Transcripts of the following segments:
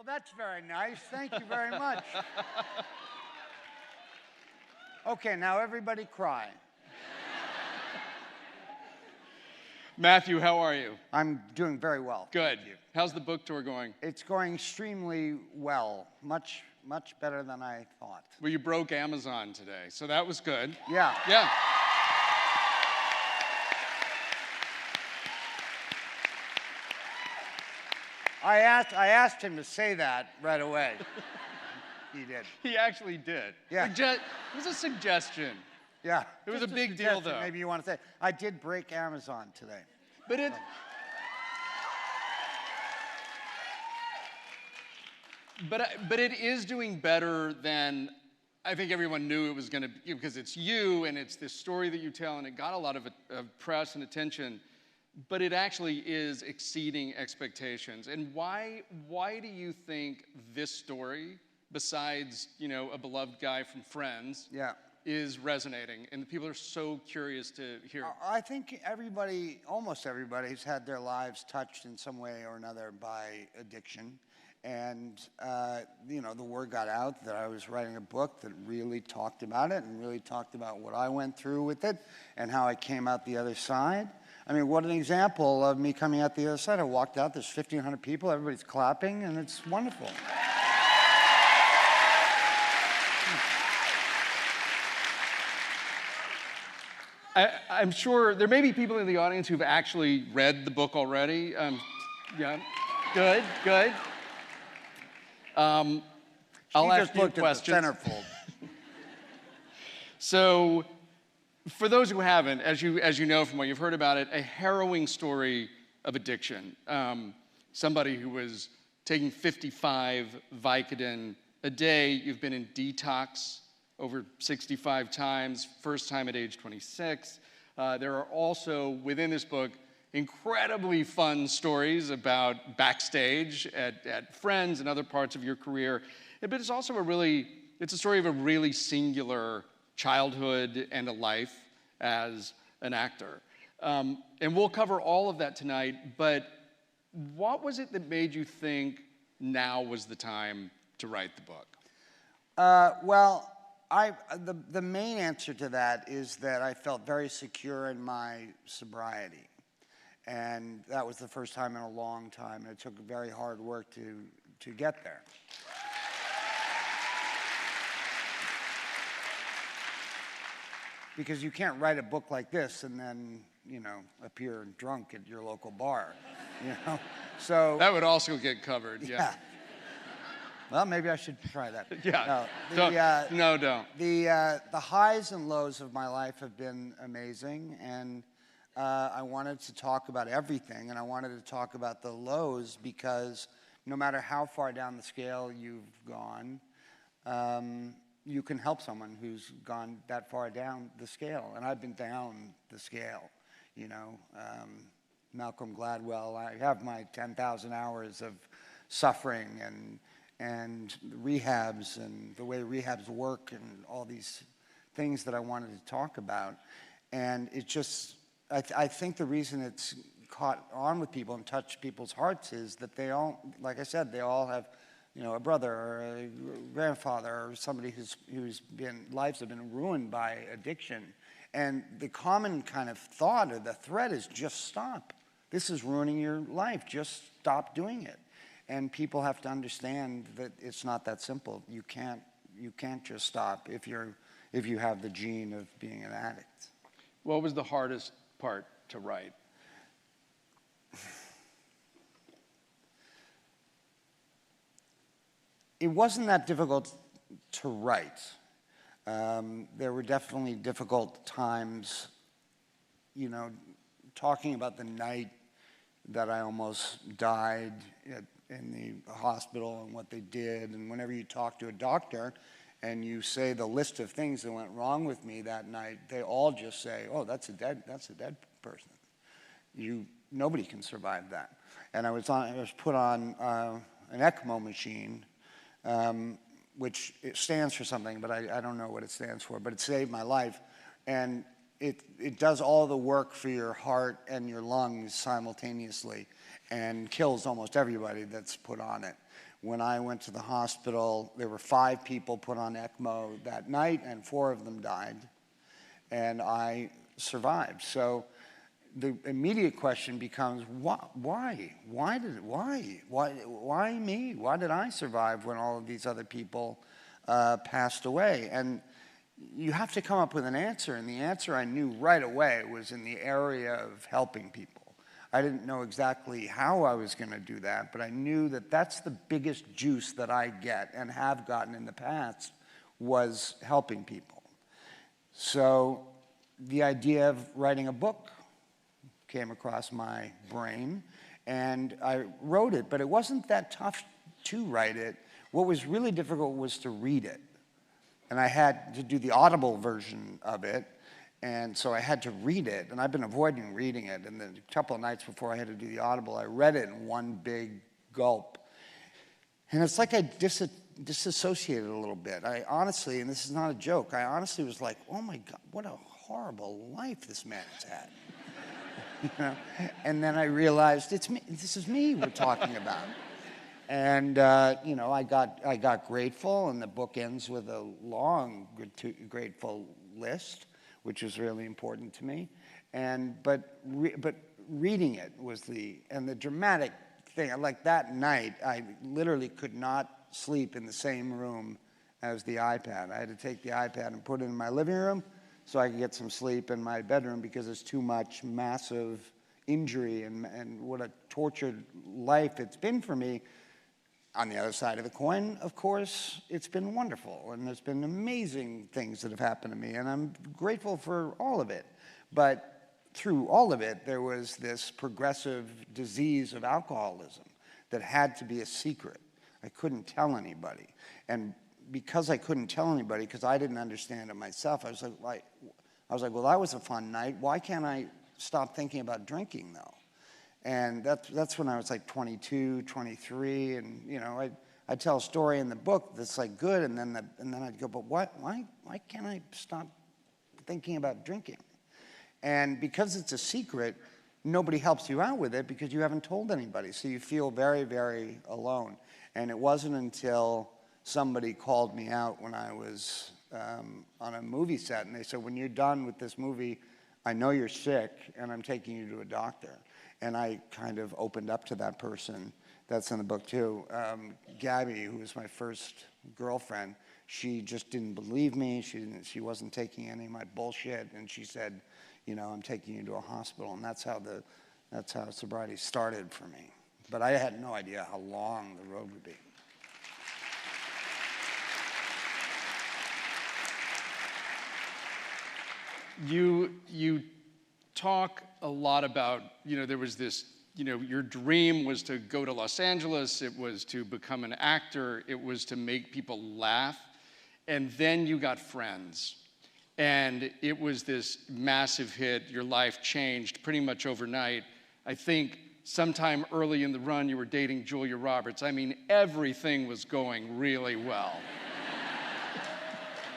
Well, that's very nice. Thank you very much. Okay, now everybody cry. Matthew, how are you? I'm doing very well. Good. How's the book tour going? It's going extremely well. Much better than I thought. Well, you broke Amazon today, so that was good. Yeah. Yeah. I asked him to say that right away. He did. He actually did. Yeah. It was a suggestion. Yeah. It was Just a big deal, suggestion, though. Maybe you want to say, I did break Amazon today. But it... But it is doing better than I think everyone knew it was going to be, because it's you and it's this story that you tell, and it got a lot of press and attention. But it actually is exceeding expectations. And why do you think this story, besides a beloved guy from Friends, is resonating, and people are so curious to hear it? I think almost everybody, has had their lives touched in some way or another by addiction. And, the word got out that I was writing a book that really talked about it and really talked about what I went through with it and how I came out the other side. I mean, what an example of me coming out the other side. I walked out, there's 1,500 people, everybody's clapping, and it's wonderful. I'm sure there may be people in the audience who've actually read the book already. Yeah, good. I'll ask you questions. At the centerfold. So, for those who haven't, as you know from what you've heard about it, a harrowing story of addiction. Somebody who was taking 55 Vicodin a day. You've been in detox over 65 times, first time at age 26. There are also, within this book, incredibly fun stories about backstage at Friends and other parts of your career. But it's also it's a story of a really singular childhood and a life as an actor. And we'll cover all of that tonight, but what was it that made you think now was the time to write the book? Well, the main answer to that is that I felt very secure in my sobriety. And that was the first time in a long time, and it took very hard work to get there. Because you can't write a book like this and then, appear drunk at your local bar, So that would also get covered, yeah. Well, maybe I should try that. Yeah. No, don't. The highs and lows of my life have been amazing, and I wanted to talk about everything, and I wanted to talk about the lows because no matter how far down the scale you've gone, you can help someone who's gone that far down the scale. And I've been down the scale, Malcolm Gladwell. I have my 10,000 hours of suffering and rehabs and the way rehabs work and all these things that I wanted to talk about. And it just, I think the reason it's caught on with people and touched people's hearts is that they all, like I said, they all have, a brother or a grandfather or somebody lives have been ruined by addiction. And the common kind of thought or the thread is just stop. This is ruining your life. Just stop doing it. And people have to understand that it's not that simple. You can't just stop if you have the gene of being an addict. What was the hardest part to write? It wasn't that difficult to write. There were definitely difficult times, talking about the night that I almost died in the hospital and what they did. And whenever you talk to a doctor and you say the list of things that went wrong with me that night, they all just say, "Oh, that's a dead person. Nobody can survive that." And I was put on an ECMO machine, which it stands for something, but I don't know what it stands for, but it saved my life. And it does all the work for your heart and your lungs simultaneously and kills almost everybody that's put on it. When I went to the hospital, there were 5 people put on ECMO that night, and 4 of them died, and I survived. So the immediate question becomes, why? Why me? Why did I survive when all of these other people passed away? And you have to come up with an answer, and the answer I knew right away was in the area of helping people. I didn't know exactly how I was going to do that, but I knew that that's the biggest juice that I get and have gotten in the past, was helping people. So the idea of writing a book came across my brain, and I wrote it, but it wasn't that tough to write it. What was really difficult was to read it. And I had to do the Audible version of it, and so I had to read it, and I've been avoiding reading it. And then a couple of nights before I had to do the Audible, I read it in one big gulp. And it's like I disassociated a little bit. I honestly, and this is not a joke, I honestly was like, oh my God, what a horrible life this man has had. You know? And then I realized, it's me, this is me we're talking about. And you know, I got grateful, and the book ends with a long grateful list, which is really important to me. But reading it was the dramatic thing. Like that night, I literally could not sleep in the same room as the iPad. I had to take the iPad and put it in my living room so I could get some sleep in my bedroom, because it's too much massive injury and what a tortured life it's been for me. On the other side of the coin, of course, it's been wonderful, and there's been amazing things that have happened to me, and I'm grateful for all of it. But through all of it, there was this progressive disease of alcoholism that had to be a secret. I couldn't tell anybody. And because I couldn't tell anybody, because I didn't understand it myself, I was like, well, that was a fun night. Why can't I stop thinking about drinking, though? And that's when I was like 22, 23, and you know, I'd tell a story in the book that's like good, and then I'd go, but why can't I stop thinking about drinking? And because it's a secret, nobody helps you out with it because you haven't told anybody, so you feel very, very alone. And it wasn't until somebody called me out when I was on a movie set, and they said, when you're done with this movie, I know you're sick, and I'm taking you to a doctor. And I kind of opened up to that person. That's in the book too. Gabby, who was my first girlfriend, she just didn't believe me. She wasn't taking any of my bullshit, and she said, you know, I'm taking you to a hospital. And that's how sobriety started for me. But I had no idea how long the road would be. You talk a lot about, you know, there was this, you know, your dream was to go to Los Angeles, it was to become an actor, it was to make people laugh, and then you got Friends. And it was this massive hit, your life changed pretty much overnight. I think sometime early in the run you were dating Julia Roberts. I mean, everything was going really well.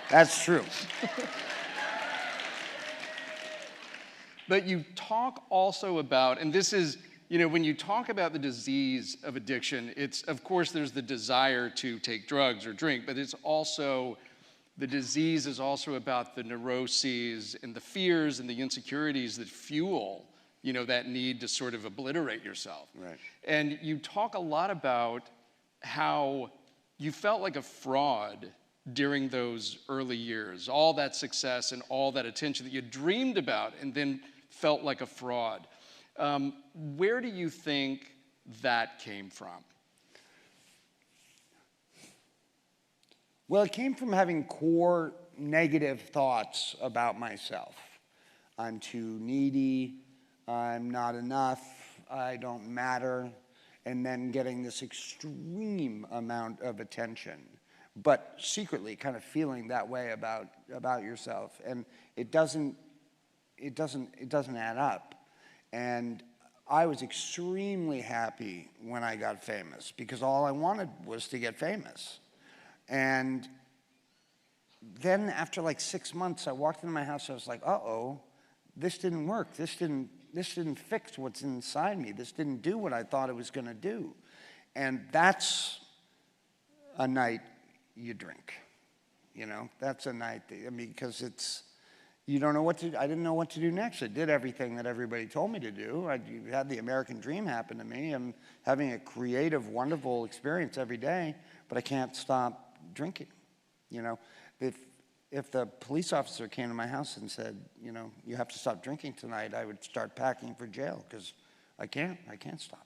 That's true. But you talk also about, and this is, you know, when you talk about the disease of addiction, it's, of course, there's the desire to take drugs or drink, but it's also, the disease is also about the neuroses and the fears and the insecurities that fuel, you know, that need to sort of obliterate yourself. Right. And you talk a lot about how you felt like a fraud during those early years, all that success and all that attention that you dreamed about and then felt like a fraud. Where do you think that came from? Well, it came from having core negative thoughts about myself. I'm too needy, I'm not enough, I don't matter, and then getting this extreme amount of attention, but secretly kind of feeling that way about yourself. And it doesn't add up. And I was extremely happy when I got famous, because all I wanted was to get famous. And then after like 6 months, I walked into my house, I was like, uh-oh, this didn't work. This didn't fix what's inside me. This didn't do what I thought it was gonna do. And that's a night you drink. That's a night that, because you don't know what to do. I didn't know what to do next. I did everything that everybody told me to do. I had the American dream happen to me. I'm having a creative, wonderful experience every day, but I can't stop drinking. If the police officer came to my house and said, you have to stop drinking tonight, I would start packing for jail, because I can't stop.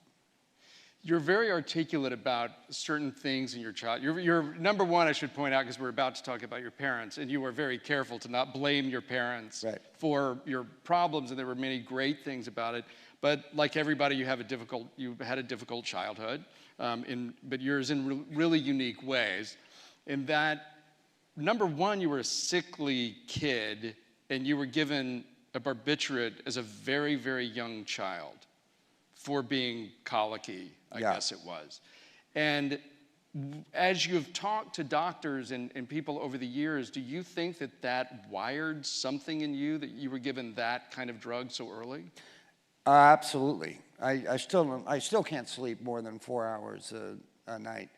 You're very articulate about certain things in your child. You're number one, I should point out, because we're about to talk about your parents, and you were very careful to not blame your parents for your problems, and there were many great things about it. But like everybody, you had a difficult childhood, but yours in really unique ways. In that, number one, you were a sickly kid, and you were given a barbiturate as a very, very young child for being colicky, I guess it was. And as you've talked to doctors and people over the years, do you think that wired something in you, that you were given that kind of drug so early? Absolutely. I still can't sleep more than 4 hours a night.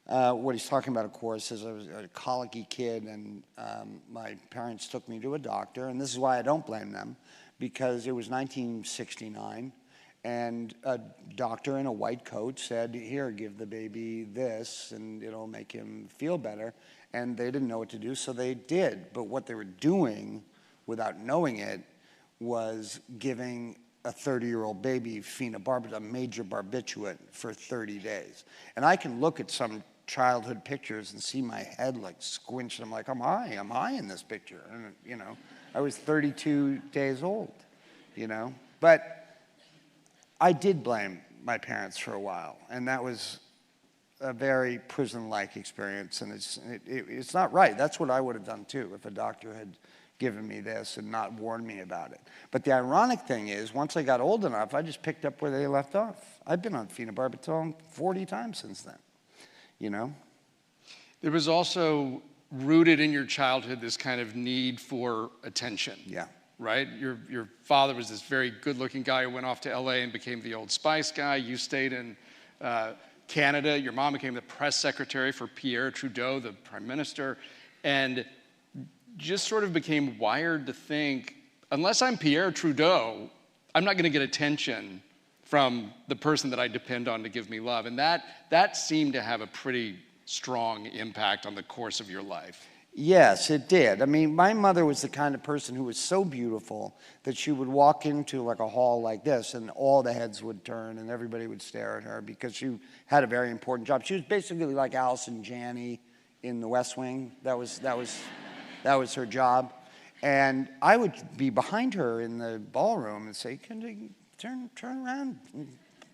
What he's talking about, of course, is I was a colicky kid, and my parents took me to a doctor, and this is why I don't blame them, because it was 1969. And a doctor in a white coat said, here, give the baby this, and it'll make him feel better. And they didn't know what to do, so they did. But what they were doing, without knowing it, was giving a 30-year-old baby a major barbiturate for 30 days. And I can look at some childhood pictures and see my head like squinched. I'm like, I'm high in this picture. And, I was 32 days old, But I did blame my parents for a while, and that was a very prison-like experience, and it's not right. That's what I would have done too if a doctor had given me this and not warned me about it. But the ironic thing is, once I got old enough, I just picked up where they left off. I've been on phenobarbital 40 times since then, There was also rooted in your childhood this kind of need for attention. Yeah. Right? Your father was this very good-looking guy who went off to LA and became the Old Spice guy. You stayed in Canada. Your mom became the press secretary for Pierre Trudeau, the prime minister, and just sort of became wired to think, unless I'm Pierre Trudeau, I'm not going to get attention from the person that I depend on to give me love. And that seemed to have a pretty strong impact on the course of your life. Yes, it did. My mother was the kind of person who was so beautiful that she would walk into like a hall like this, and all the heads would turn and everybody would stare at her because she had a very important job. She was basically like Allison Janney in The West Wing. That was her job. And I would be behind her in the ballroom and say, "Can you turn around and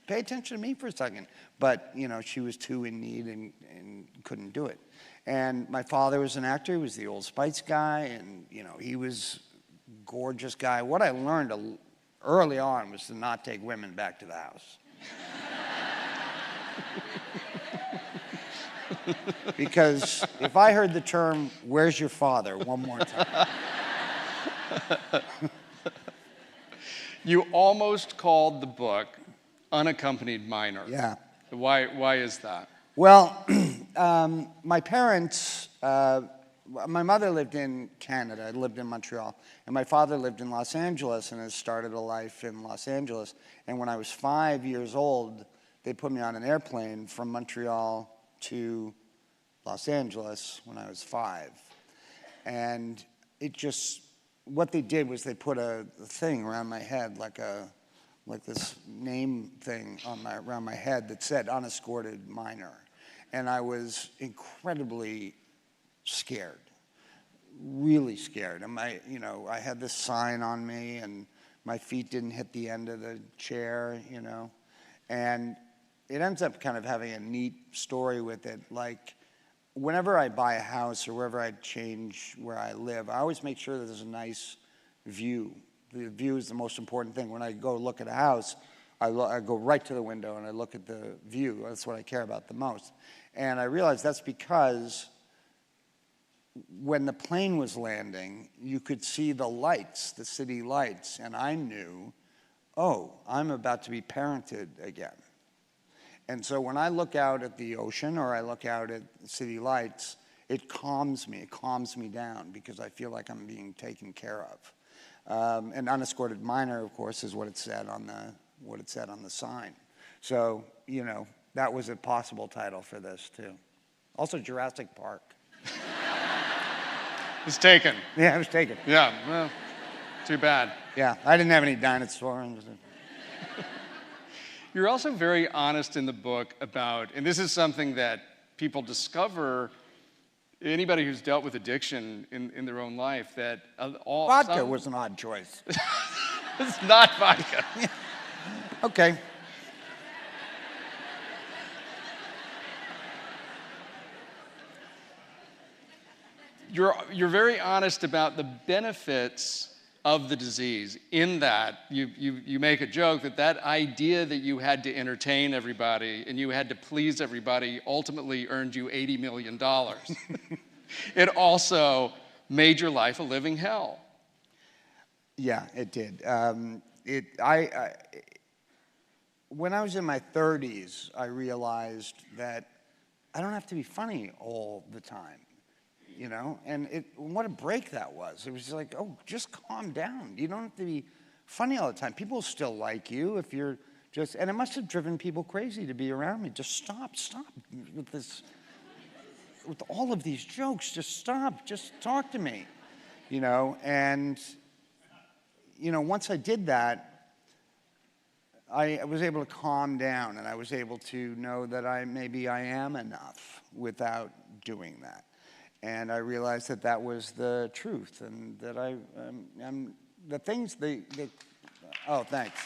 pay attention to me for a second?" But, she was too in need and couldn't do it. And my father was an actor. He was the Old Spice guy, and, he was a gorgeous guy. What I learned early on was to not take women back to the house. Because if I heard the term, "Where's your father?" one more time. You almost called the book Unaccompanied Minor. Yeah. Why is that? Well, my parents, my mother lived in Canada, lived in Montreal, and my father lived in Los Angeles and has started a life in Los Angeles. And when I was 5 years old, they put me on an airplane from Montreal to Los Angeles when I was 5. And what they did was they put a thing around my head, like this name thing around my head that said unescorted minor. And I was incredibly scared, really scared. And I had this sign on me, and my feet didn't hit the end of the chair, And it ends up kind of having a neat story with it. Like, whenever I buy a house or wherever I change where I live, I always make sure that there's a nice view. The view is the most important thing. When I go look at a house, I go right to the window and I look at the view. That's what I care about the most. And I realized that's because when the plane was landing, you could see the lights, the city lights, and I knew, oh, I'm about to be parented again. And so when I look out at the ocean or I look out at city lights, it calms me down because I feel like I'm being taken care of. And unescorted minor, of course, is what it said on the sign. So, you know, that was a possible title for this too. Also Jurassic Park. It's taken. Yeah, it was taken. Yeah, well, too bad. Yeah, I didn't have any dinosaurs. You're also very honest in the book about, and this is something that people discover, anybody who's dealt with addiction in their own life, that Vodka was an odd choice. It's not vodka. Yeah. Okay. You're very honest about the benefits of the disease, in that you make a joke that idea that you had to entertain everybody and you had to please everybody ultimately earned you $80 million. It also made your life a living hell. Yeah, it did. When I was in my 30s, I realized that I don't have to be funny all the time. You know, and what a break that was. It was like, oh, just calm down. You don't have to be funny all the time. People still like you if you're just, and it must have driven people crazy to be around me. Just stop with this, with all of these jokes. Just stop, just talk to me, you know. And, you know, once I did that, I was able to calm down and I was able to know that maybe I am enough without doing that. And I realized that that was the truth, and that I'm the things oh, thanks.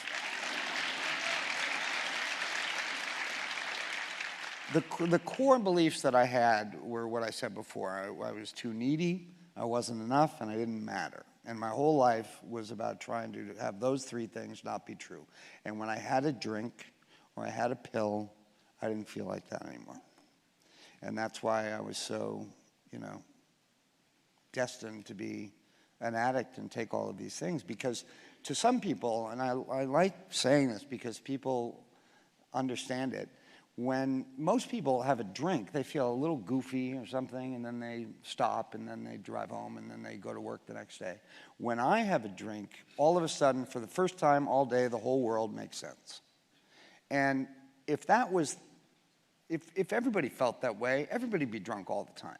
The core beliefs that I had were what I said before. I was too needy, I wasn't enough, and I didn't matter. And my whole life was about trying to have those three things not be true. And when I had a drink or I had a pill, I didn't feel like that anymore. And that's why I was so, you know, destined to be an addict and take all of these things. Because to some people, and I like saying this because people understand it, when most people have a drink, they feel a little goofy or something, and then they stop, and then they drive home, and then they go to work the next day. When I have a drink, all of a sudden, for the first time all day, the whole world makes sense. And if everybody felt that way, everybody'd be drunk all the time.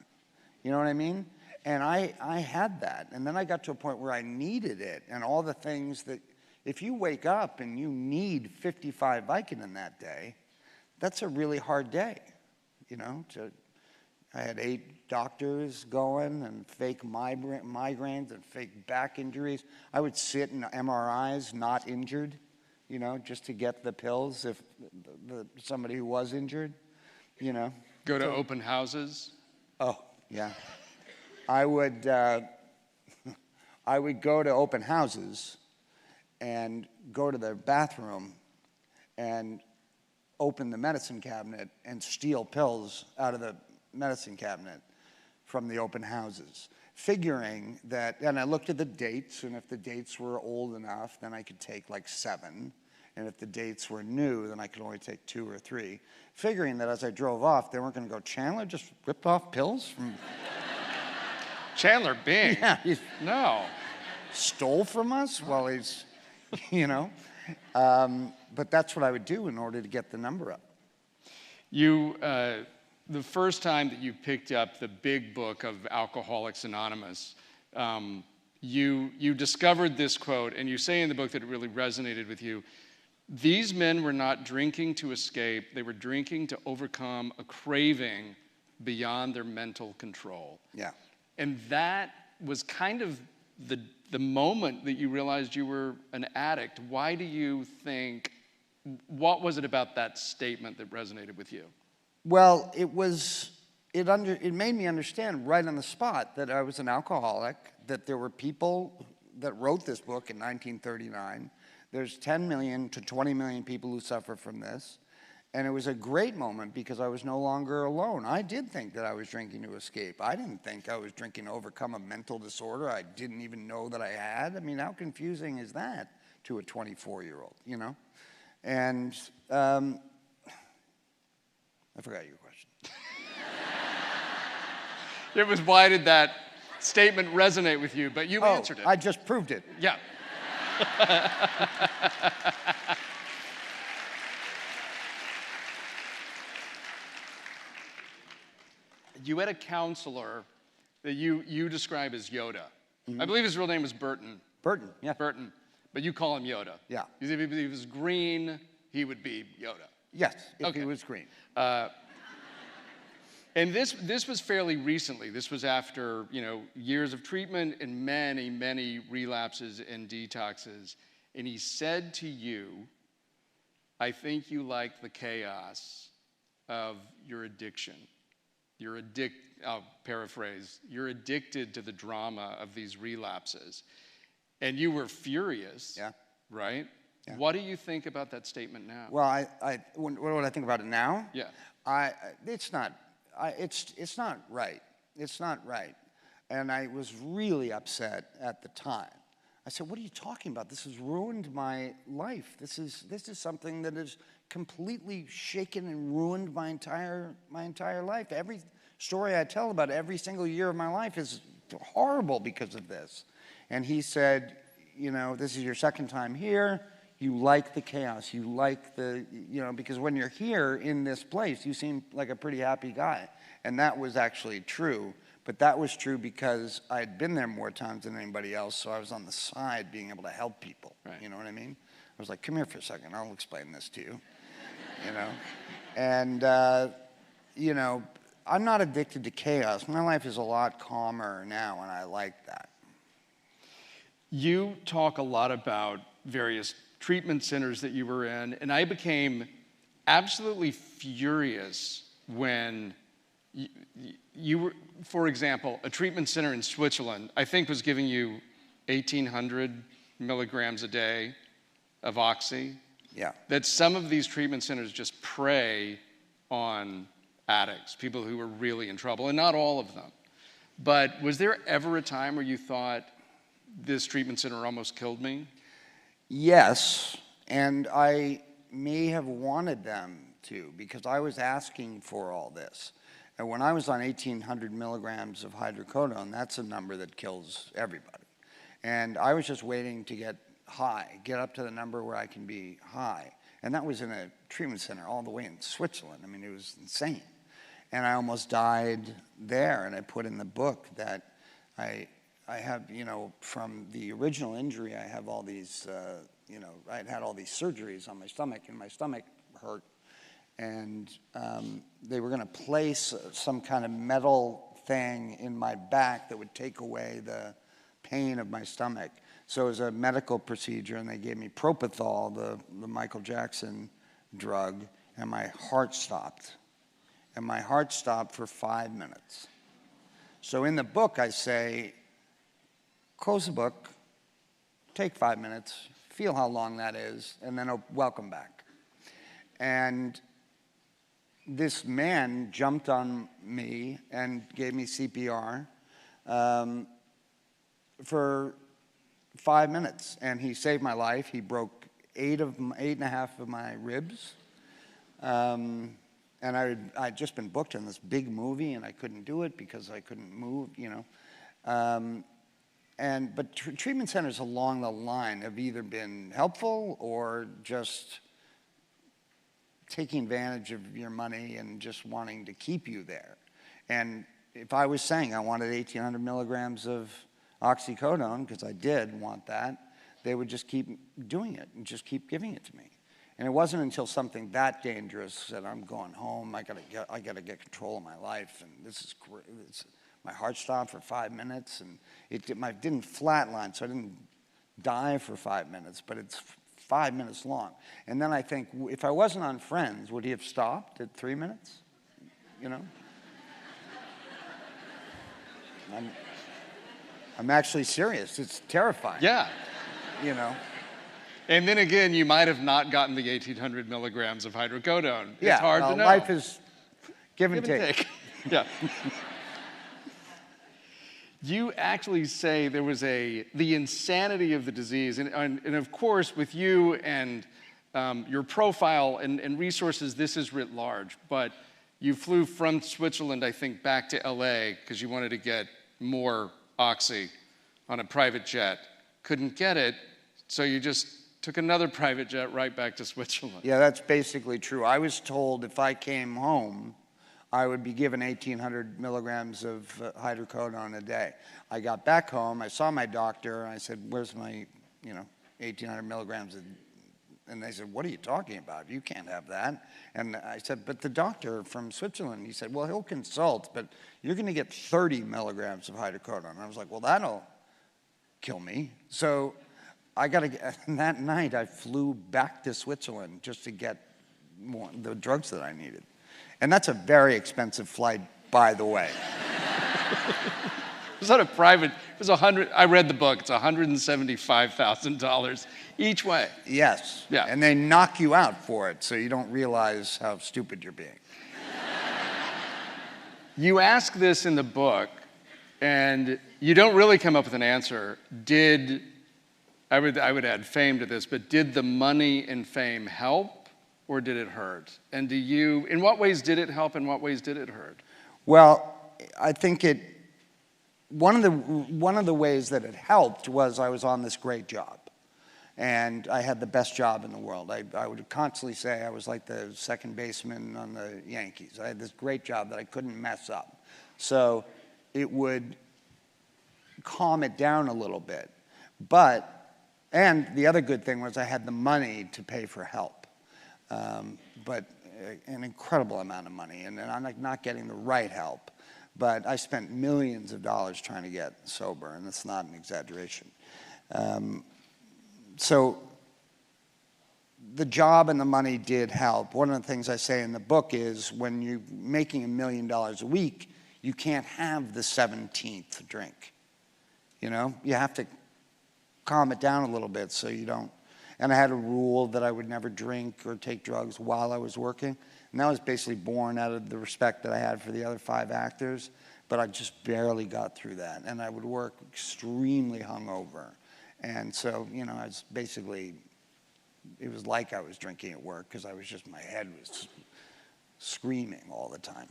You know what I mean? And I had that. And then I got to a point where I needed it. And all the things that, if you wake up and you need 55 Vicodin that day, that's a really hard day. You know, I had 8 doctors going and fake migraines and fake back injuries. I would sit in MRIs not injured, you know, just to get the pills if somebody who was injured, you know. Go to open houses? Oh, yeah. I would go to open houses and go to the bathroom and open the medicine cabinet and steal pills out of the medicine cabinet from the open houses, figuring that, and I looked at the dates, and if the dates were old enough, then I could take like 7. And if the dates were new, then I could only take 2 or 3, figuring that as I drove off, they weren't going to go, Chandler just ripped off pills from... Chandler Bing? Yeah. No. Stole from us while he's, you know. But that's what I would do in order to get the number up. The first time that you picked up the big book of Alcoholics Anonymous, you discovered this quote, and you say in the book that it really resonated with you. These men were not drinking to escape. They were drinking to overcome a craving beyond their mental control. Yeah. And that was kind of the moment that you realized you were an addict. Why do you think, what was it about that statement that resonated with you? Well, it made me understand right on the spot that I was an alcoholic, that there were people that wrote this book in 1939. There's 10 million to 20 million people who suffer from this. And it was a great moment because I was no longer alone. I did think that I was drinking to escape. I didn't think I was drinking to overcome a mental disorder I didn't even know that I had. I mean, how confusing is that to a 24-year-old, you know? And I forgot your question. It was, why did that statement resonate with you? But you answered it. I just proved it. Yeah. You had a counselor that you describe as Yoda. I believe his real name was Burton. Burton, yeah. Burton. But you call him Yoda. Yeah. Because if he was green, he would be Yoda. Yes, if Okay. he was green. And this was fairly recently. This was after, years of treatment and many, many relapses and detoxes. And he said to you, I think you like the chaos of your addiction. I'll paraphrase, you're addicted to the drama of these relapses. And you were furious, Yeah. right? Yeah. What do you think about that statement now? Well, what do I think about it now? Yeah. It's not right. It's not right. And I was really upset at the time. I said, what are you talking about? This has ruined my life. This is something that has completely shaken and ruined my entire life. Every story I tell about every single year of my life is horrible because of this. And he said, this is your second time here. You like the chaos. You like because when you're here in this place, you seem like a pretty happy guy. And that was actually true. But that was true because I had been there more times than anybody else, so I was on the side being able to help people. Right. You know what I mean? I was like, come here for a second. I'll explain this to you. And, I'm not addicted to chaos. My life is a lot calmer now, and I like that. You talk a lot about various treatment centers that you were in, and I became absolutely furious when you were, for example, a treatment center in Switzerland, I think was giving you 1,800 milligrams a day of oxy. Yeah. That some of these treatment centers just prey on addicts, people who are really in trouble, and not all of them. But was there ever a time where you thought, this treatment center almost killed me? Yes, and I may have wanted them to, because I was asking for all this. And when I was on 1,800 milligrams of hydrocodone, that's a number that kills everybody. And I was just waiting to get high, get up to the number where I can be high. And that was in a treatment center all the way in Switzerland. I mean, it was insane. And I almost died there. And I put in the book that I have, from the original injury, I have all these, I had all these surgeries on my stomach, and my stomach hurt. And they were going to place some kind of metal thing in my back that would take away the pain of my stomach. So it was a medical procedure, and they gave me propofol, the Michael Jackson drug, and my heart stopped. And my heart stopped for 5 minutes. So in the book, I say, close the book, take 5 minutes, feel how long that is, and then welcome back. And this man jumped on me and gave me CPR for 5 minutes, and he saved my life. He broke 8.5 of my ribs. And I'd just been booked in this big movie, and I couldn't do it because I couldn't move, But treatment centers along the line have either been helpful or just taking advantage of your money and just wanting to keep you there. And if I was saying I wanted 1,800 milligrams of oxycodone, because I did want that, they would just keep doing it and just keep giving it to me. And it wasn't until something that dangerous that I'm going home, I gotta get control of my life, and this is great. My heart stopped for 5 minutes, and it didn't flatline, so I didn't die for 5 minutes, but it's 5 minutes long. And then I think, if I wasn't on Friends, would he have stopped at 3 minutes? I'm actually serious. It's terrifying. Yeah. And then again, you might have not gotten the 1,800 milligrams of hydrocodone. Yeah, it's hard to know. Life is give and take. Yeah. You actually say there was the insanity of the disease, and of course, with you and your profile and resources, this is writ large. But You flew from Switzerland, I think, back to LA because you wanted to get more Oxy on a private jet. Couldn't get it, so you just took another private jet right back to Switzerland. Yeah, that's basically true. I was told if I came home, I would be given 1,800 milligrams of hydrocodone a day. I got back home, I saw my doctor, and I said, where's my, 1,800 milligrams? And they said, what are you talking about? You can't have that. And I said, but the doctor from Switzerland, he said, well, he'll consult, but you're going to get 30 milligrams of hydrocodone. And I was like, well, that'll kill me. So and that night I flew back to Switzerland just to get the drugs that I needed. And that's a very expensive flight, by the way. It was on a private, it was I read the book, it's $175,000 each way. Yes. Yeah. And they knock you out for it, so you don't realize how stupid you're being. You ask this in the book, and you don't really come up with an answer. I would add fame to this, but did the money and fame help, or did it hurt? And in what ways did it help, in what ways did it hurt? Well, I think one of the ways that it helped was I was on this great job. And I had the best job in the world. I would constantly say I was like the second baseman on the Yankees. I had this great job that I couldn't mess up. So it would calm it down a little bit. And the other good thing was I had the money to pay for help. But an incredible amount of money. And I'm not getting the right help. But I spent millions of dollars trying to get sober, and that's not an exaggeration. So the job and the money did help. One of the things I say in the book is when you're making $1 million a week, you can't have the 17th drink. You have to calm it down a little bit so you don't. And I had a rule that I would never drink or take drugs while I was working. And that was basically born out of the respect that I had for the other 5 actors. But I just barely got through that. And I would work extremely hungover. And so, I was basically, it was like I was drinking at work because my head was screaming all the time.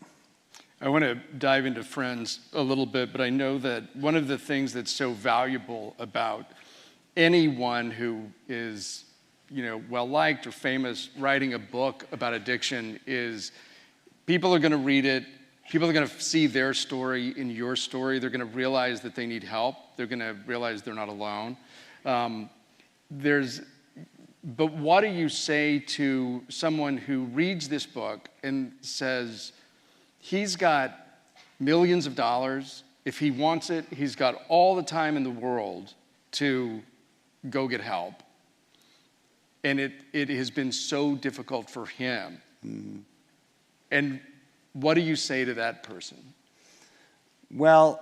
I want to dive into Friends a little bit, but I know that one of the things that's so valuable about anyone who is, well-liked or famous writing a book about addiction is people are going to read it. People are going to see their story in your story. They're going to realize that they need help. They're going to realize they're not alone. But what do you say to someone who reads this book and says, he's got millions of dollars. If he wants it, he's got all the time in the world to go get help. And it has been so difficult for him. Mm-hmm. And what do you say to that person? Well,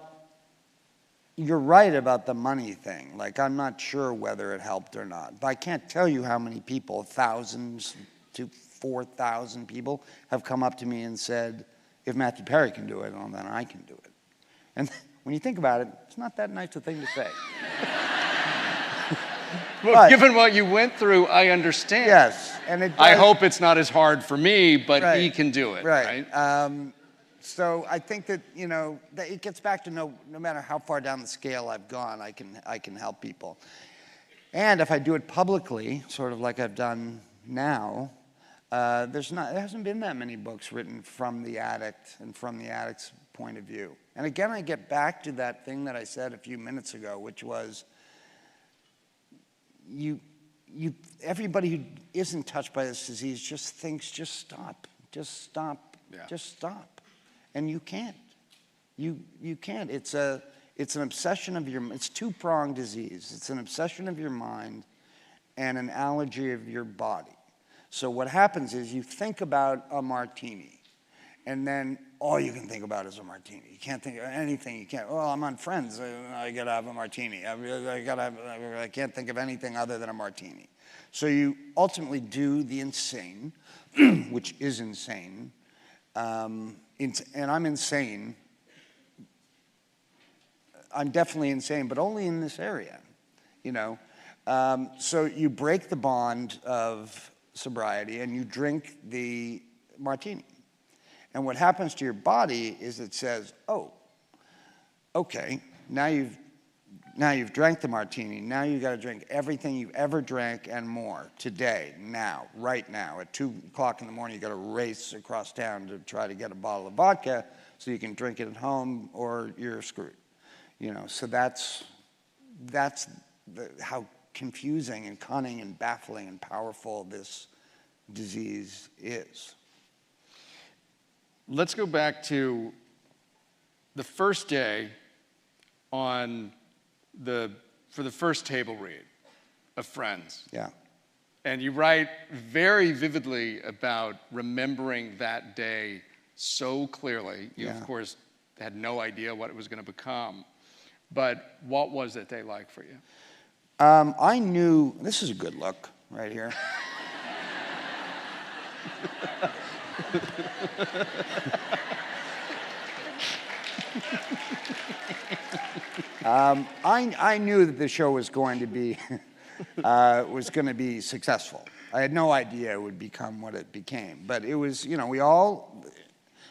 you're right about the money thing. Like, I'm not sure whether it helped or not. But I can't tell you how many people, thousands to 4,000 people, have come up to me and said, if Matthew Perry can do it, well, then I can do it. And when you think about it, it's not that nice a thing to say. Well, given what you went through, I understand. Yes. And I hope it's not as hard for me, but right, he can do it, right? So I think that, that it gets back to no matter how far down the scale I've gone, I can help people. And if I do it publicly, sort of like I've done now, there hasn't been that many books written from the addict and from the addict's point of view. And again, I get back to that thing that I said a few minutes ago, which was, everybody who isn't touched by this disease just thinks, just stop, Yeah. just stop. And you can't. You can't. It's an obsession of it's two-pronged disease. It's an obsession of your mind and an allergy of your body. So what happens is you think about a martini, and then all you can think about is a martini. You can't think of anything. You can't. Oh, I'm on Friends. I gotta have a martini. I can't think of anything other than a martini. So you ultimately do the insane, which is insane. And I'm insane. I'm definitely insane, but only in this area, So you break the bond of sobriety and you drink the martini. And what happens to your body is it says, oh, okay, now you've drank the martini. Now you got to drink everything you've ever drank and more today, now, right now. At 2 o'clock in the morning, you got to race across town to try to get a bottle of vodka so you can drink it at home, or you're screwed. You know, so that's how confusing and cunning and baffling and powerful this disease is. Let's go back to the first day for the first table read of Friends. Yeah. And you write very vividly about remembering that day so clearly. You, of course, had no idea what it was going to become. But what was that day like for you? I knew, this is a good look right here. I knew that the show was going to be successful. I had no idea it would become what it became, but it was, you know, we all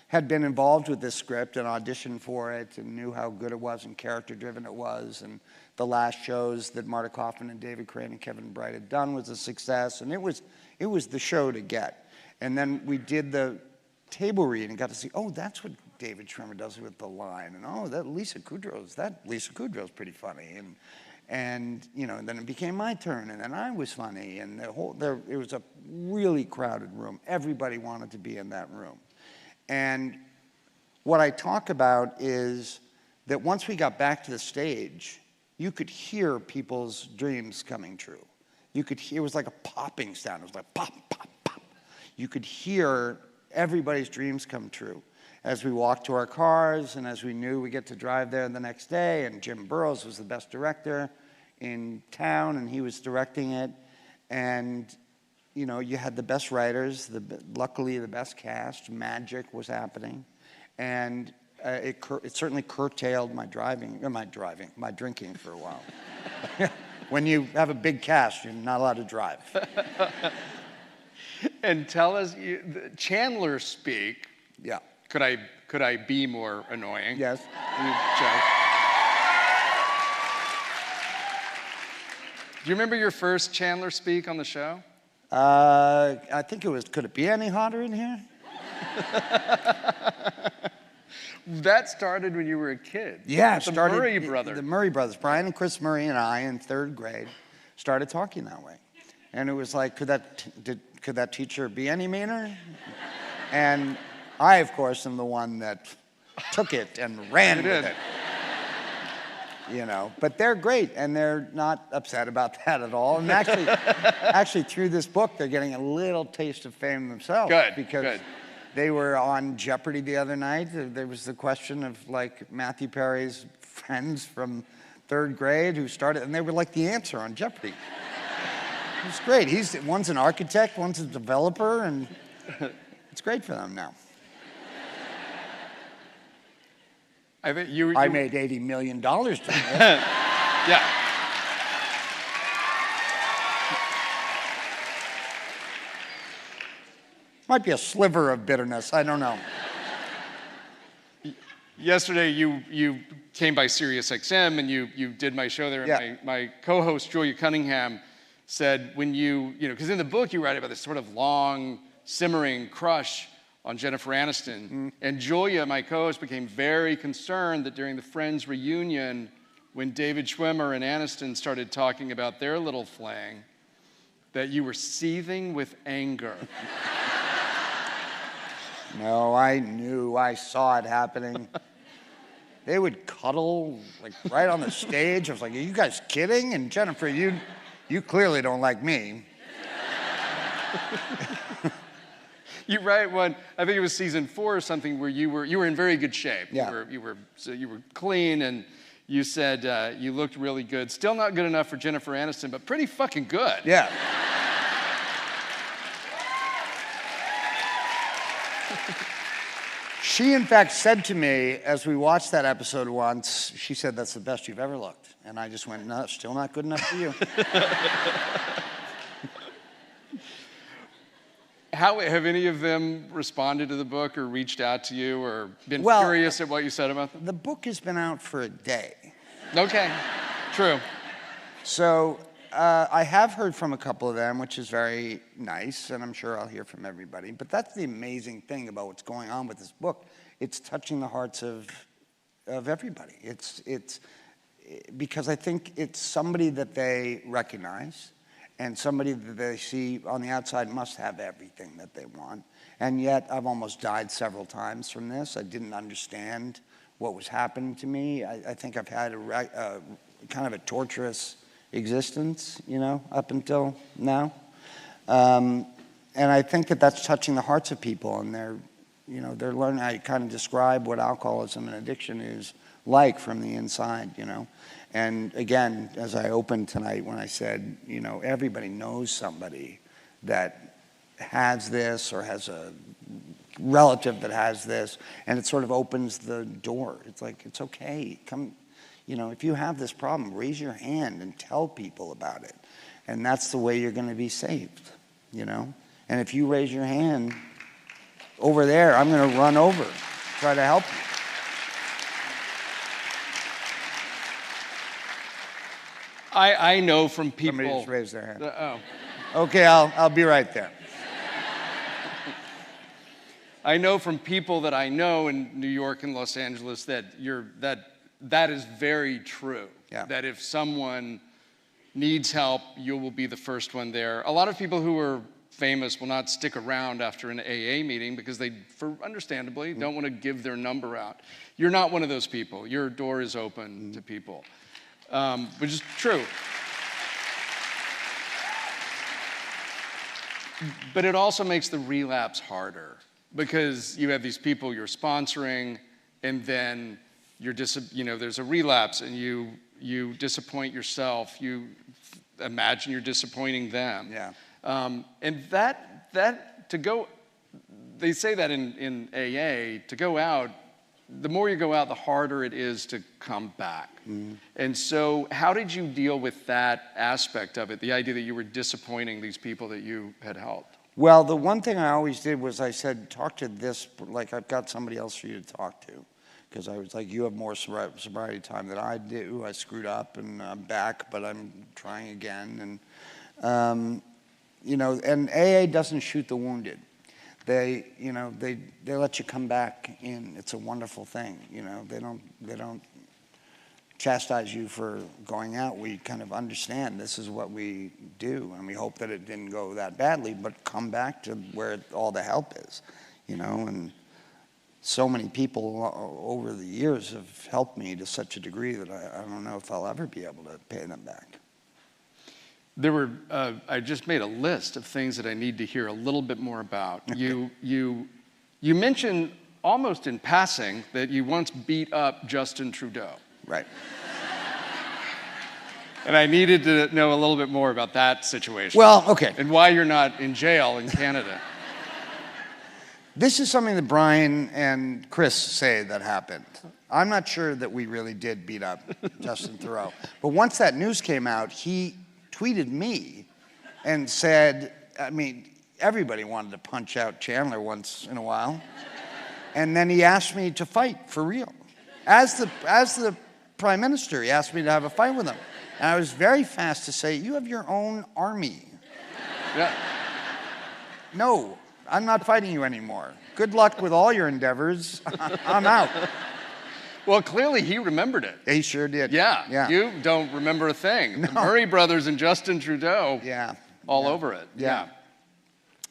had been involved with this script and auditioned for it and knew how good it was and character-driven it was, and the last shows that Marta Kaufman and David Crane and Kevin Bright had done was a success, and it was the show to get. And then we did the table read and got to see, oh, that's what David Schwimmer does with the line, and oh, that Lisa Kudrow's pretty funny, and you know, and then it became my turn, and then I was funny, and it was a really crowded room. Everybody wanted to be in that room. And what I talk about is that once we got back to the stage, you could hear people's dreams coming true. You could hear, it was like a popping sound. It was like pop, pop, pop. You could hear everybody's dreams come true as we walked to our cars, and as we knew we get to drive there the next day, and Jim Burrows was the best director in town, and he was directing it, and you know, you had the best writers, luckily the best cast, magic was happening, and it certainly curtailed my drinking for a while. When you have a big cast, you're not allowed to drive. And tell us, Chandler speak. Yeah. Could I be more annoying? Yes. Do you remember your first Chandler speak on the show? I think it was, could it be any hotter in here? That started when you were a kid. Yeah, it started. The Murray brothers. The Murray brothers, Brian and Chris Murray and I in 3rd grade started talking that way. And it was like, could that teacher be any meaner? And I, of course, am the one that took it and ran with it. You know, but they're great, and they're not upset about that at all. And actually, through this book, they're getting a little taste of fame themselves. Good, because good. They were on Jeopardy the other night. There was the question of, like, Matthew Perry's friends from 3rd grade who started, and they were like the answer on Jeopardy. It was great. One's an architect, one's a developer, and it's great for them now. I think I made $80 million today. Yeah. Might be a sliver of bitterness, I don't know. Yesterday, you came by SiriusXM and you did my show there, and yeah. my co-host, Julia Cunningham, said when you know, because in the book you write about this sort of long, simmering crush on Jennifer Aniston. Mm-hmm. And Julia, my co-host, became very concerned that during the Friends reunion, when David Schwimmer and Aniston started talking about their little fling, that you were seething with anger. No, I saw it happening. They would cuddle, like, right on the stage. I was like, are you guys kidding? And Jennifer, you clearly don't like me. You write one, I think it was season 4 or something, where you were in very good shape. Yeah. You were clean, and you said you looked really good. Still not good enough for Jennifer Aniston, but pretty fucking good. Yeah. She, in fact, said to me, as we watched that episode once, she said, that's the best you've ever looked. And I just went, no, still not good enough for you. How have any of them responded to the book or reached out to you or been Well, curious at what you said about them? The book has been out for a day. Okay, true. So I have heard from a couple of them, which is very nice, and I'm sure I'll hear from everybody. But that's the amazing thing about what's going on with this book. It's touching the hearts of everybody. It's because I think it's somebody that they recognize and somebody that they see on the outside must have everything that they want. And yet I've almost died several times from this. I didn't understand what was happening to me. I think I've had a kind of a torturous existence, you know, up until now. And I think that that's touching the hearts of people, and they're learning. I kind of describe what alcoholism and addiction is like from the inside, you know. And again, as I opened tonight when I said, you know, everybody knows somebody that has this or has a relative that has this, and it sort of opens the door. It's like, it's okay, come, you know, if you have this problem, raise your hand and tell people about it. And that's the way you're gonna be saved, you know. And if you raise your hand over there, I'm gonna run over, try to help you. I know from people. Somebody just raised their hand. Oh. Okay, I'll be right there. I know from people that I know in New York and Los Angeles that that is very true. Yeah. That if someone needs help, you will be the first one there. A lot of people who are famous will not stick around after an AA meeting because they, understandably, don't want to give their number out. You're not one of those people. Your door is open to people, which is true. But it also makes the relapse harder because you have these people you're sponsoring, and then there's a relapse, and you disappoint yourself. You imagine you're disappointing them. Yeah. And that to go, they say that in AA, to go out, the more you go out, the harder it is to come back. Mm-hmm. And so how did you deal with that aspect of it, the idea that you were disappointing these people that you had helped? Well, the one thing I always did was I said, talk to this, like I've got somebody else for you to talk to. Because I was like, you have more sobriety time than I do. I screwed up and I'm back, but I'm trying again. And, and AA doesn't shoot the wounded. They let you come back in. It's a wonderful thing. You know, they don't chastise you for going out. We kind of understand this is what we do, and we hope that it didn't go that badly, but come back to where all the help is, you know. And so many people over the years have helped me to such a degree that I don't know if I'll ever be able to pay them back. There were, I just made a list of things that I need to hear a little bit more about. Okay. You mentioned almost in passing that you once beat up Justin Trudeau. Right. And I needed to know a little bit more about that situation. Well, okay. And why you're not in jail in Canada. This is something that Brian and Chris say that happened. I'm not sure that we really did beat up Justin Trudeau. But once that news came out, he tweeted me and said, I mean, everybody wanted to punch out Chandler once in a while. And then he asked me to fight for real. As the Prime Minister, he asked me to have a fight with him. And I was very fast to say, you have your own army. Yeah. No, I'm not fighting you anymore. Good luck with all your endeavors. I'm out. Well, clearly he remembered it. He sure did. Yeah. You don't remember a thing. No. The Murray brothers and Justin Trudeau. Yeah. All over it. Yeah.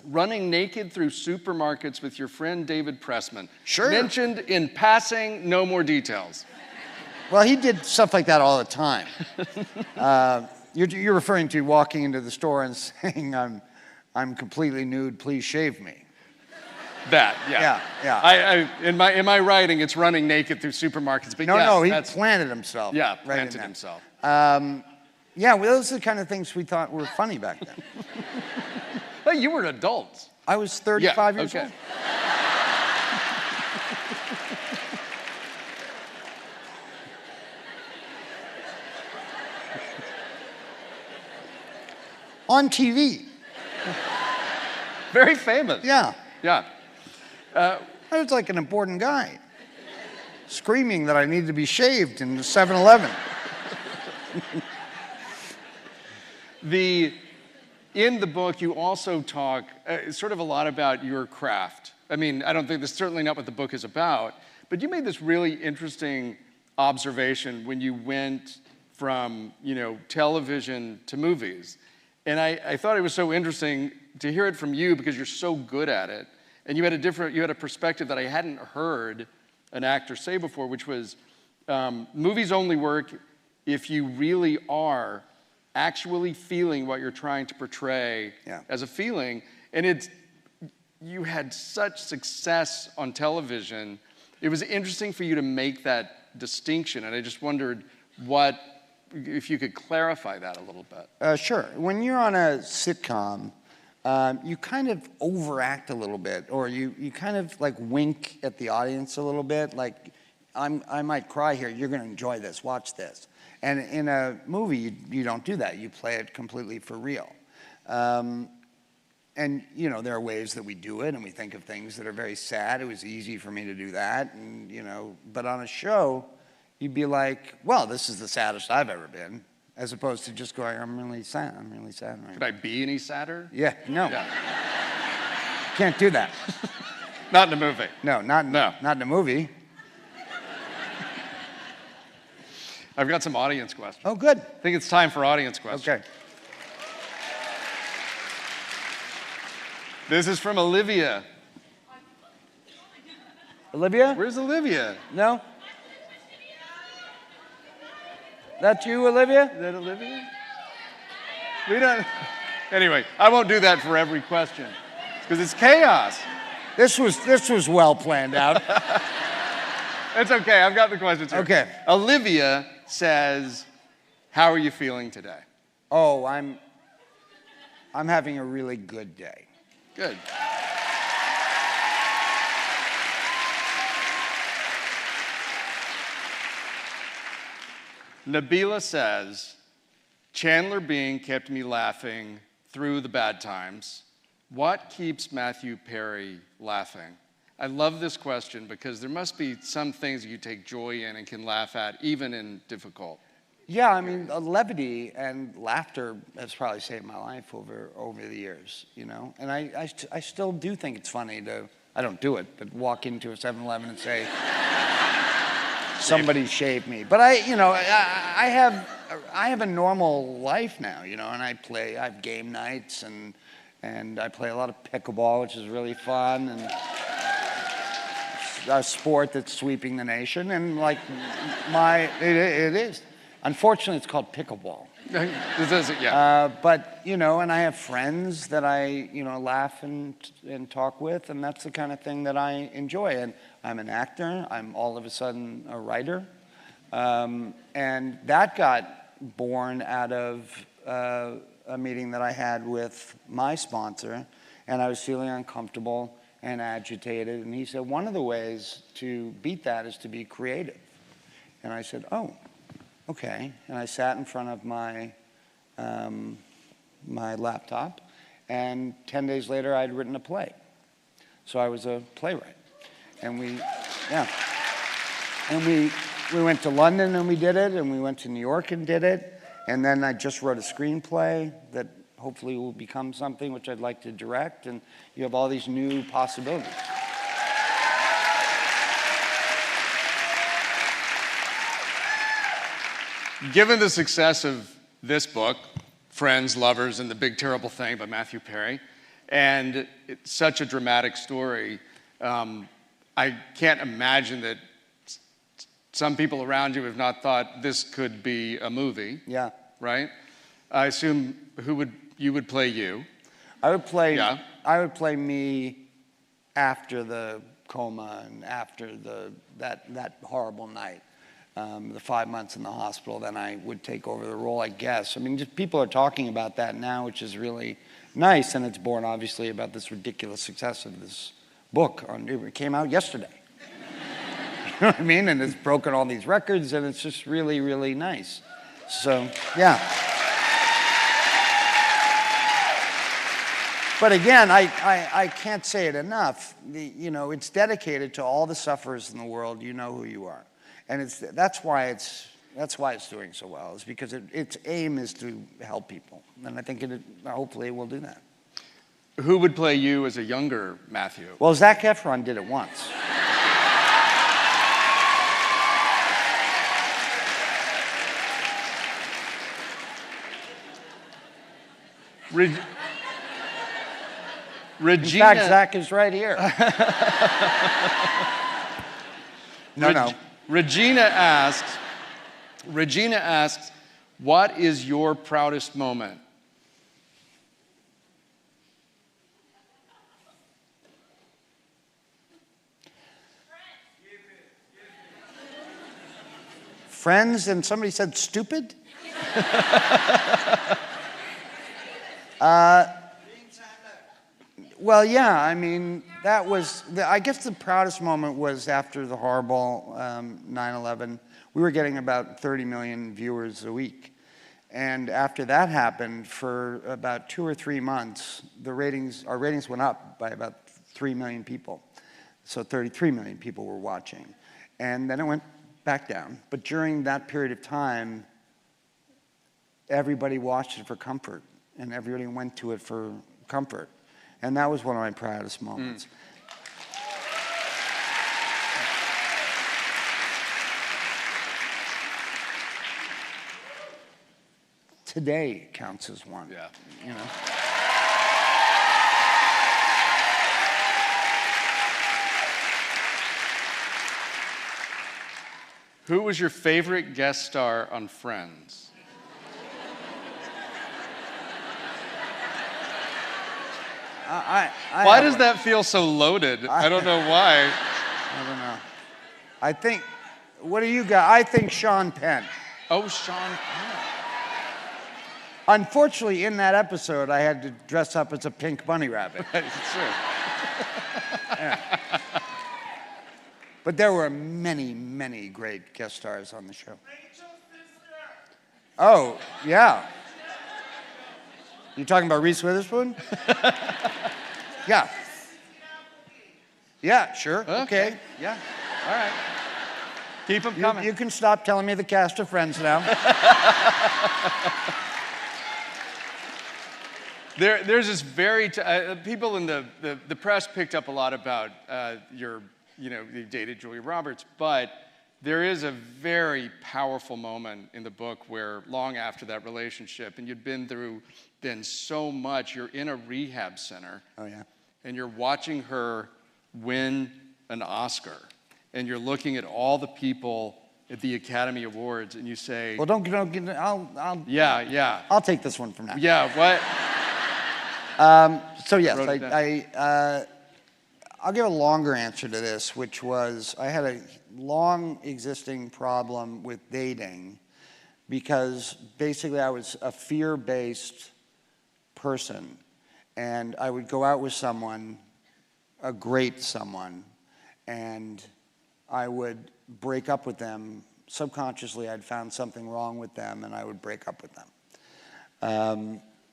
Running naked through supermarkets with your friend David Pressman. Sure. Mentioned in passing, no more details. Well, he did stuff like that all the time. You're referring to walking into the store and saying, I'm completely nude, please shave me. That, yeah. Yeah. In my writing, it's running naked through supermarkets. But no, he planted himself. Yeah, planted right himself. Yeah, well, those are the kind of things we thought were funny back then. Well, you were an adult. I was 35 years old. On TV. Very famous. Yeah. Yeah. I was like an important guy, screaming that I needed to be shaved in the 7-Eleven. In the book, you also talk sort of a lot about your craft. I mean, I don't think that's certainly not what the book is about, but you made this really interesting observation when you went from, television to movies. And I thought it was so interesting to hear it from you because you're so good at it. And you had a perspective that I hadn't heard an actor say before, which was movies only work if you really are actually feeling what you're trying to portray as a feeling. And you had such success on television. It was interesting for you to make that distinction. And I just wondered if you could clarify that a little bit. Sure. When you're on a sitcom, you kind of overact a little bit, or you kind of like wink at the audience a little bit, like, I might cry here, you're going to enjoy this, watch this. And in a movie, you don't do that. You play it completely for real. And, there are ways that we do it, and we think of things that are very sad. It was easy for me to do that, and, but on a show, you'd be like, well, this is the saddest I've ever been, as opposed to just going, I'm really sad right Could I be any sadder? Yeah, no. Yeah. Can't do that. Not in a movie. No, not in a movie. I've got some audience questions. Oh, good. I think it's time for audience questions. Okay. This is from Olivia. Olivia? Where's Olivia? No? That's you, Olivia? Is that Olivia? We don't. Anyway, I won't do that for every question because it's chaos. This was well planned out. It's okay. I've got the questions here. Okay. Olivia says, "How are you feeling today?" Oh, I'm having a really good day. Good. Nabila says, Chandler Bing kept me laughing through the bad times. What keeps Matthew Perry laughing? I love this question because there must be some things you take joy in and can laugh at, even in difficult. Yeah, I mean, levity and laughter has probably saved my life over the years, And I still do think it's funny I don't do it, but walk into a 7-Eleven and say, somebody shaved me. But I have a normal life now, and I have game nights and I play a lot of pickleball, which is really fun, and a sport that's sweeping the nation, and it is. Unfortunately, it's called pickleball. This is it, yeah. But, and I have friends that I, laugh and talk with, and that's the kind of thing that I enjoy. And I'm an actor. I'm all of a sudden a writer. And that got born out of a meeting that I had with my sponsor, and I was feeling uncomfortable and agitated. And he said, one of the ways to beat that is to be creative. And I said, oh. Okay, and I sat in front of my laptop, and 10 days later, I'd written a play. So I was a playwright, and we went to London and we did it, and we went to New York and did it, and then I just wrote a screenplay that hopefully will become something which I'd like to direct, and you have all these new possibilities. Given the success of this book, Friends, Lovers, and the Big Terrible Thing by Matthew Perry, and it's such a dramatic story, I can't imagine that some people around you have not thought this could be a movie. Yeah. Right? I assume you would play you. I would play me after the coma and after that horrible night. The 5 months in the hospital, then I would take over the role, I guess. I mean, just people are talking about that now, which is really nice, and it's born, obviously, about this ridiculous success of this book. It came out yesterday. You know what I mean? And it's broken all these records, and it's just really, really nice. So, yeah. But again, I can't say it enough. It's dedicated to all the sufferers in the world. You know who you are, and that's why it's doing so well. Is because its aim is to help people, and I think hopefully it will do that. Who would play you as a younger Matthew? Well, Zac Efron did it once. Regina. In fact, Zach is right here. No. Regina asks, what is your proudest moment? Friends, and somebody said stupid? Well, yeah, I mean, I guess the proudest moment was after the horrible 9/11. We were getting about 30 million viewers a week. And after that happened, for about 2 or 3 months, our ratings went up by about 3 million people. So 33 million people were watching. And then it went back down. But during that period of time, everybody watched it for comfort, and everybody went to it for comfort. And that was one of my proudest moments. Today counts as one. Yeah. You know? Who was your favorite guest star on Friends? Why does that feel so loaded? I don't know why. I don't know. I think, what do you got? I think Sean Penn. Oh, Sean Penn. Unfortunately, in that episode, I had to dress up as a pink bunny rabbit. It's true. Yeah. But there were many, many great guest stars on the show. Oh, yeah. You talking about Reese Witherspoon? Yeah. Yeah, sure. Okay. Yeah. All right. Keep them coming. You can stop telling me the cast of Friends now. There's this very people in the press picked up a lot about you dated Julia Roberts, but there is a very powerful moment in the book where long after that relationship, and you'd been through then so much, you're in a rehab center. Oh, yeah. And you're watching her win an Oscar, and you're looking at all the people at the Academy Awards, and you say, Well, don't I'll take this one from now. Yeah, what? So yes, I'll give a longer answer to this, which was I had a long existing problem with dating because basically I was a fear-based person, and I would go out with someone, a great someone, and I would break up with them. Subconsciously, I'd found something wrong with them, and I would break up with them.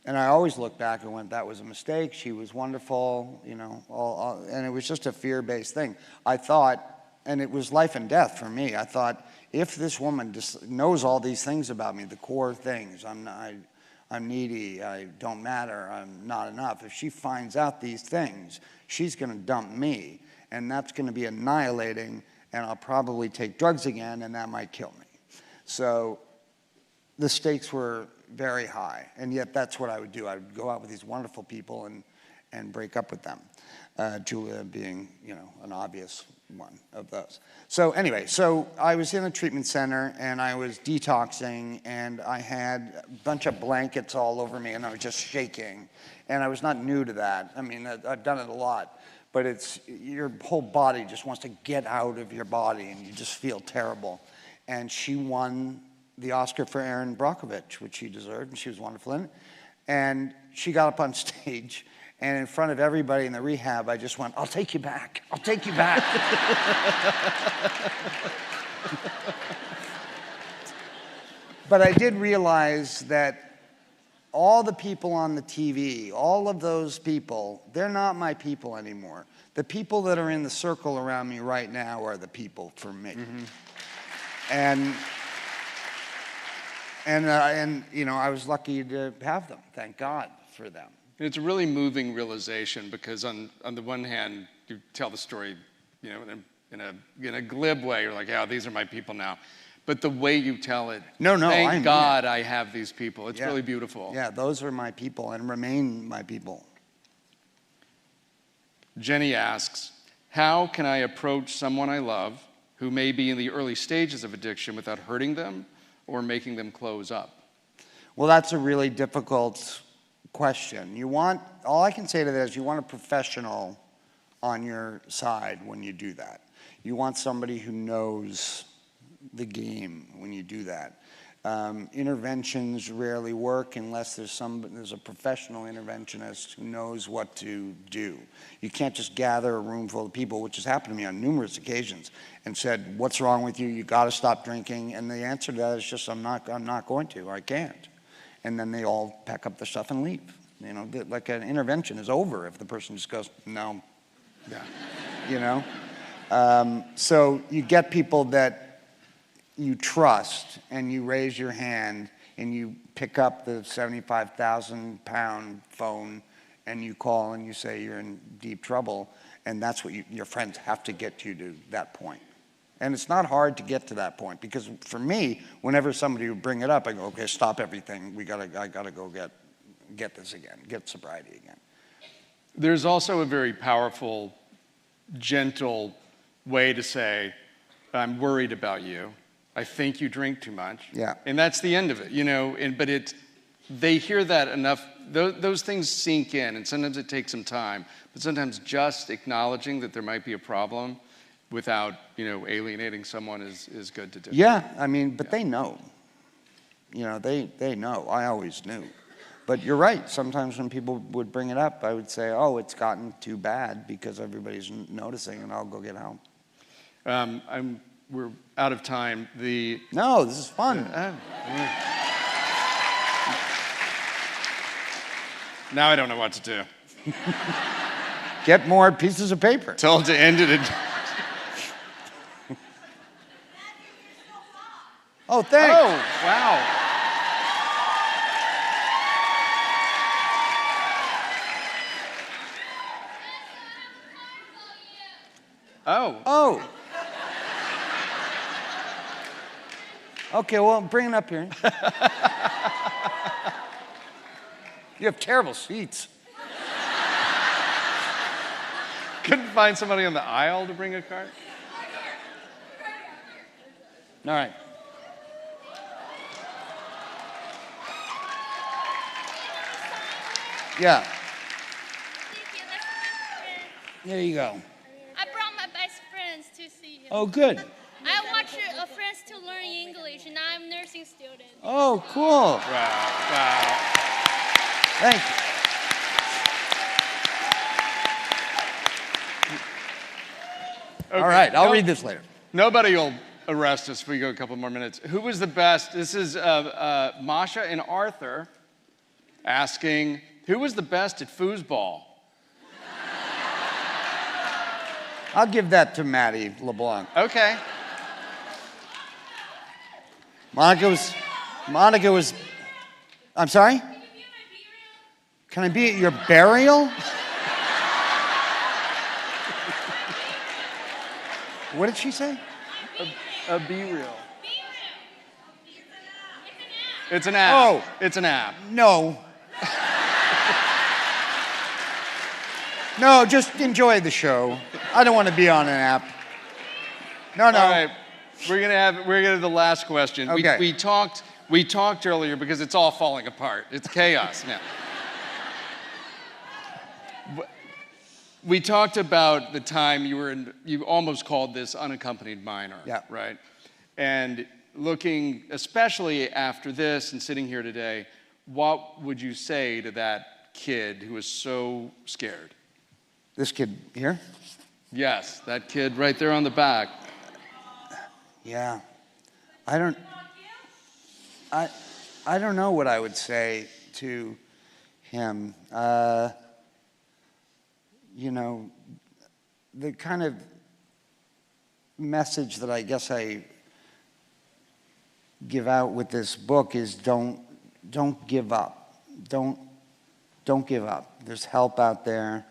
And I always look back and went, that was a mistake. She was wonderful, and it was just a fear-based thing. I thought, and it was life and death for me. I thought, if this woman just knows all these things about me, the core things, I'm needy, I don't matter, I'm not enough. If she finds out these things, she's going to dump me, and that's going to be annihilating, and I'll probably take drugs again, and that might kill me. So the stakes were very high, and yet that's what I would do. I would go out with these wonderful people and break up with them. Julia being, an obvious one of those. So anyway, I was in a treatment center, and I was detoxing, and I had a bunch of blankets all over me, and I was just shaking. And I was not new to that. I mean, I've done it a lot, but it's your whole body just wants to get out of your body, and you just feel terrible. And she won the Oscar for Erin Brockovich, which she deserved, and she was wonderful in it. And she got up on stage, and in front of everybody in the rehab, I just went, I'll take you back. I'll take you back. But I did realize that all the people on the TV, all of those people, they're not my people anymore. The people that are in the circle around me right now are the people for me. And you know, I was lucky to have them. Thank God for them. It's a really moving realization because on the one hand, you tell the story, you know, in a glib way. You're like, yeah, these are my people now. But the way you tell it, thank God I have these people. It's really beautiful. Yeah, those are my people and remain my people. Jenny asks, how can I approach someone I love who may be in the early stages of addiction without hurting them or making them close up? Well, that's a really difficult question. All I can say to that is you want a professional on your side when you do that. You want somebody who knows the game when you do that. Interventions rarely work unless there's a professional interventionist who knows what to do. You can't just gather a room full of people, which has happened to me on numerous occasions, and said, what's wrong with you? You got to stop drinking. And the answer to that is just, I'm not going to, I can't. And then they all pack up their stuff and leave. You know, like an intervention is over if the person just goes, no. Yeah. You know? So you get people that you trust, and you raise your hand, and you pick up the 75,000-pound phone, and you call and you say you're in deep trouble, and that's what your friends have to get you to that point. And it's not hard to get to that point, because for me, whenever somebody would bring it up, I go, okay, stop everything. I gotta go get this again, get sobriety again. There's also a very powerful, gentle way to say, I'm worried about you. I think you drink too much. Yeah. And that's the end of it, you know, but they hear that enough, those things sink in, and sometimes it takes some time, but sometimes just acknowledging that there might be a problem without, you know, alienating someone is good to do. Yeah, I mean, but they know. You know, they know. I always knew. But you're right. Sometimes when people would bring it up, I would say, oh, it's gotten too bad because everybody's noticing, and I'll go get help. We're out of time. No, this is fun. Now I don't know what to do. Get more pieces of paper. Told to end it. Oh, thanks. Oh, wow. Oh. Okay, well, bring it up here. You have terrible seats. Couldn't find somebody on the aisle to bring a cart? All right. Yeah. There you go. I brought my best friends to see you. Oh, good. I watch friends to learn English, and I'm a nursing student. Oh, cool. Wow. Thank you. Okay. All right, I'll read this later. Nobody will arrest us if we go a couple more minutes. Who was the best? This is Masha and Arthur asking, who was the best at foosball? I'll give that to Maddie LeBlanc. Okay. Monica was, I'm sorry? Can I be at your burial? What did she say? A B-reel. It's an app. Oh. It's an app. No. No, just enjoy the show. I don't want to be on an app. No. All right. We're gonna the last question. Okay. We talked earlier because it's all falling apart. It's chaos now. We talked about the time you almost called this unaccompanied minor. Yeah. Right? And looking, especially after this and sitting here today, what would you say to that kid who was so scared? This kid here? Yes, that kid right there on the back. Yeah. I don't know what I would say to him. You know, the kind of message that I guess I give out with this book is don't give up. Don't give up. There's help out there.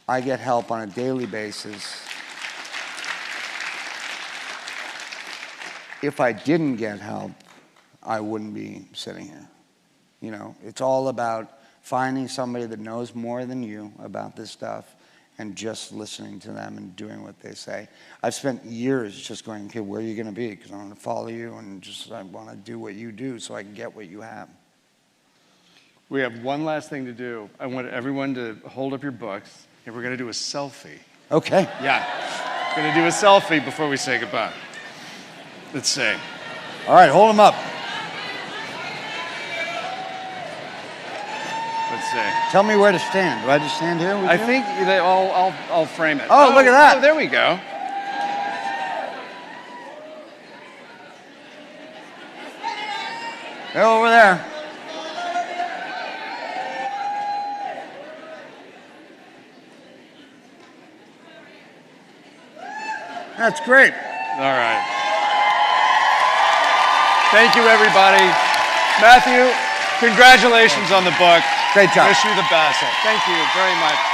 I get help on a daily basis. If I didn't get help, I wouldn't be sitting here. You know, it's all about finding somebody that knows more than you about this stuff and just listening to them and doing what they say. I've spent years just going, okay, where are you going to be? Because I want to follow you and just I want to do what you do so I can get what you have. We have one last thing to do. I want everyone to hold up your books, and we're going to do a selfie. Okay. Yeah. We're going to do a selfie before we say goodbye. Let's see. All right, hold them up. Let's see. Tell me where to stand. Do I just stand here with I you? think I'll frame it. Oh, look at that. Oh, there we go. They're over there. That's great. All right. Thank you, everybody. Matthew, congratulations on the book. Great job. Wish you the best. Thank you very much.